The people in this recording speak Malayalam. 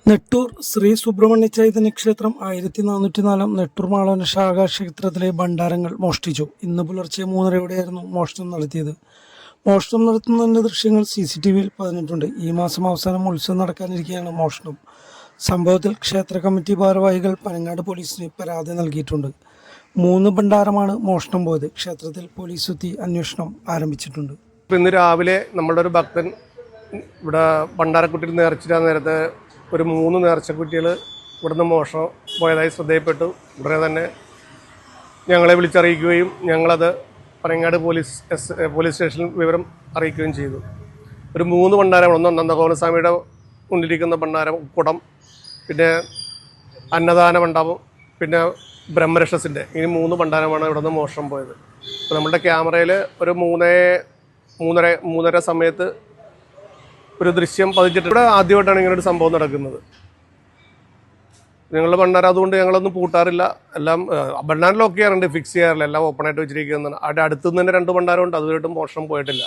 നെട്ടൂർ ശ്രീ സുബ്രഹ്മണ്യ ചൈതന്യ ക്ഷേത്രം 1404 നെട്ടൂർ മാളവന ശാഖാ ക്ഷേത്രത്തിലെ ഭണ്ഡാരങ്ങൾ മോഷ്ടിച്ചു. ഇന്ന് പുലർച്ചെ 3:30യോടെയായിരുന്നു മോഷണം നടത്തിയത്. മോഷണം നടത്തുന്നതിന്റെ ദൃശ്യങ്ങൾ CCTVയിൽ പതിഞ്ഞിട്ടുണ്ട്. ഈ മാസം അവസാനം ഉത്സവം നടക്കാനിരിക്കെയാണ് മോഷണം. സംഭവത്തിൽ ക്ഷേത്ര കമ്മിറ്റി ഭാരവാഹികൾ പനങ്ങാട് പോലീസിന് പരാതി നൽകിയിട്ടുണ്ട്. 3 ഭണ്ഡാരമാണ് മോഷണം പോയത്. ക്ഷേത്രത്തിൽ പോലീസ് എത്തി അന്വേഷണം ആരംഭിച്ചിട്ടുണ്ട്. ഇന്ന് രാവിലെ നമ്മളുടെ ഒരു ഭക്തൻ ഇവിടെ ഭണ്ഡാരക്കുട്ടിയിൽ നേർച്ചിടാൻ നേരത്തെ ഒരു 3 നേർച്ചക്കുട്ടികൾ ഇവിടുന്ന് മോഷണം പോയതായി ശ്രദ്ധയിൽപ്പെട്ടു. ഉടനെ തന്നെ ഞങ്ങളെ വിളിച്ചറിയിക്കുകയും ഞങ്ങളത് പനങ്ങാട് പോലീസ് സ്റ്റേഷനിൽ വിവരം അറിയിക്കുകയും ചെയ്തു. ഒരു 3 ഭണ്ഡാരമാണ്. ഒന്ന് നന്ദഗോപസ്വാമിയുടെ മുന്നിലിരിക്കുന്ന ഭണ്ഡാരം കുടം, പിന്നെ അന്നദാന മണ്ഡപം, പിന്നെ ബ്രഹ്മരക്ഷസിൻ്റെ, ഈ 3 ഭണ്ഡാരമാണ് ഇവിടെ നിന്ന് മോഷണം പോയത്. അപ്പോൾ നമ്മുടെ ക്യാമറയിൽ ഒരു 3:30 സമയത്ത് ഒരു ദൃശ്യം പതിച്ചിട്ട് ഇവിടെ ആദ്യമായിട്ടാണ് ഇങ്ങനൊരു സംഭവം നടക്കുന്നത്. ഞങ്ങളുടെ ഭണ്ഡാരം അതുകൊണ്ട് ഞങ്ങളൊന്നും പൂട്ടാറില്ല. എല്ലാം ഭണ്ഡാരം ലോക്ക് ചെയ്യാറുണ്ട്, ഫിക്സ് ചെയ്യാറില്ല. എല്ലാം ഓപ്പണായിട്ട് വെച്ചിരിക്കുന്നതാണ്. അവിടെ അടുത്തുനിന്ന് തന്നെ 2 ഭണ്ഡാരമുണ്ട്. അതുമായിട്ടും മോഷണം പോയിട്ടില്ല.